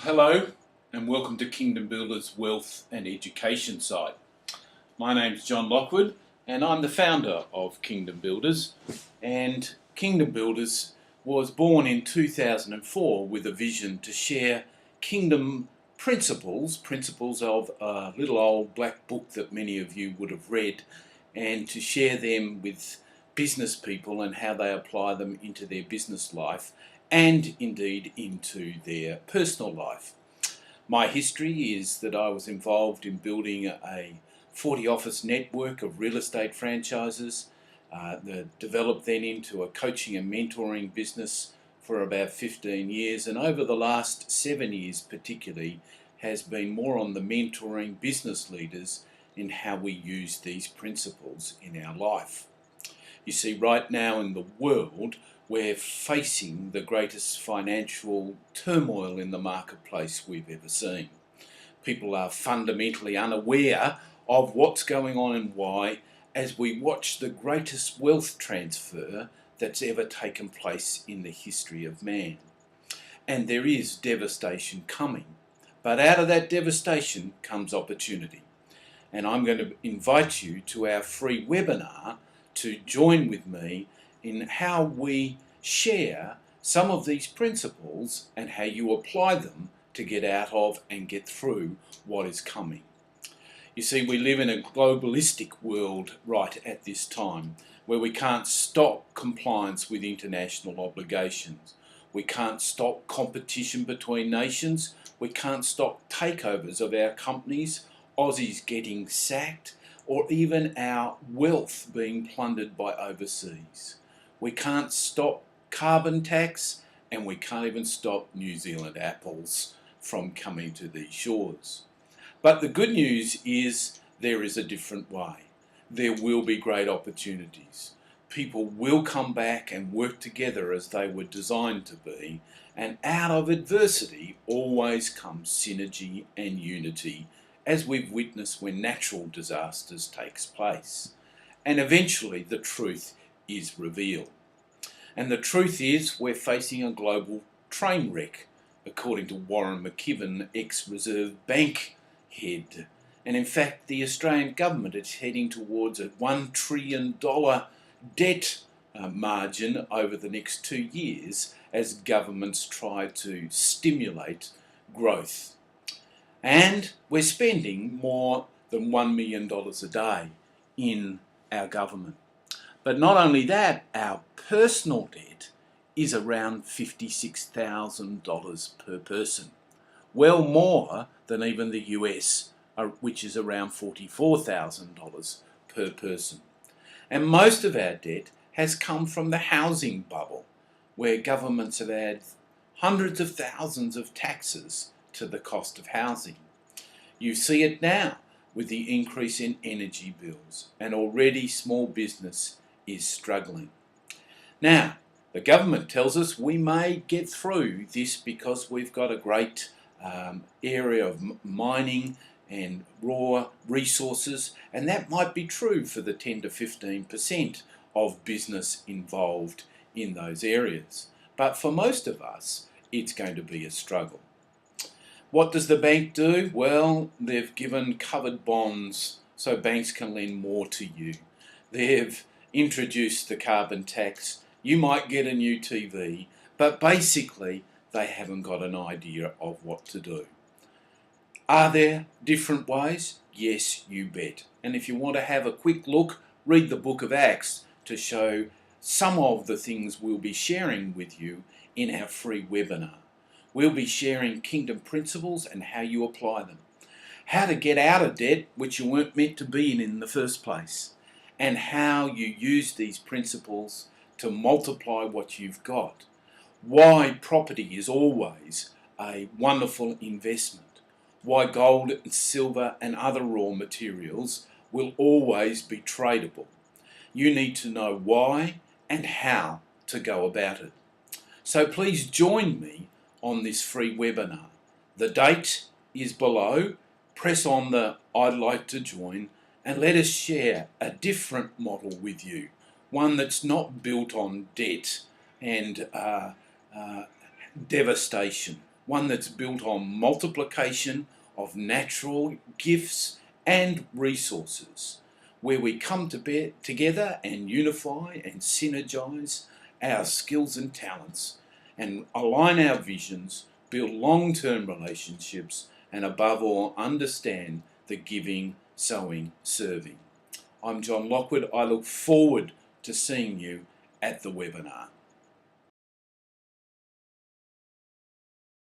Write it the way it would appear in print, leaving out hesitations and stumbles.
Hello and welcome to Kingdom Builders Wealth and Education site. My name's John Lockwood and I'm the founder of Kingdom Builders, and Kingdom Builders was born in 2004 with a vision to share kingdom principles of a little old black book that many of you would have read, and to share them with business people and how they apply them into their business life and indeed into their personal life. My history is that I was involved in building a 40 office network of real estate franchises that developed then into a coaching and mentoring business for about 15 years, and over the last 7 years particularly has been more on the mentoring business leaders in how we use these principles in our life. You see, right now in the world, we're facing the greatest financial turmoil in the marketplace we've ever seen. People are fundamentally unaware of what's going on and why, as we watch the greatest wealth transfer that's ever taken place in the history of man. And there is devastation coming, but out of that devastation comes opportunity. And I'm going to invite you to our free webinar to join with me in how we share some of these principles and how you apply them to get out of and get through what is coming. You see, we live in a globalistic world right at this time where we can't stop compliance with international obligations. We can't stop competition between nations. We can't stop takeovers of our companies, Aussies getting sacked, or even our wealth being plundered by overseas. We can't stop carbon tax, and we can't even stop New Zealand apples from coming to these shores. But the good news is there is a different way. There will be great opportunities. People will come back and work together as they were designed to be, and out of adversity always comes synergy and unity, as we've witnessed when natural disasters takes place. And eventually the truth is revealed. And the truth is we're facing a global train wreck, according to Warren McKibben, ex-Reserve Bank head. And in fact, the Australian government is heading towards a $1 trillion debt margin over the next 2 years as governments try to stimulate growth. And we're spending more than $1 million a day in our government. But not only that, our personal debt is around $56,000 per person. Well more than even the US, which is around $44,000 per person. And most of our debt has come from the housing bubble, where governments have added hundreds of thousands of taxes to the cost of housing. You see it now with the increase in energy bills, and already small business is struggling. Now, the government tells us we may get through this because we've got a great area of mining and raw resources, and that might be true for the 10 to 15% of business involved in those areas. But for most of us, it's going to be a struggle. What does the bank do? Well, they've given covered bonds so banks can lend more to you. They've introduced the carbon tax. You might get a new TV, but basically they haven't got an idea of what to do. Are there different ways? Yes, you bet. And if you want to have a quick look, read the book of Acts to show some of the things we'll be sharing with you in our free webinar. We'll be sharing kingdom principles and how you apply them. How to get out of debt, which you weren't meant to be in the first place. And how you use these principles to multiply what you've got. Why property is always a wonderful investment. Why gold and silver and other raw materials will always be tradable. You need to know why and how to go about it. So please join me on this free webinar. The date is below. Press on the I'd like to join and let us share a different model with you, one that's not built on debt and devastation, one that's built on multiplication of natural gifts and resources, where we come together and unify and synergize our skills and talents and align our visions, build long-term relationships, and above all, understand the giving, sowing, serving. I'm John Lockwood. I look forward to seeing you at the webinar.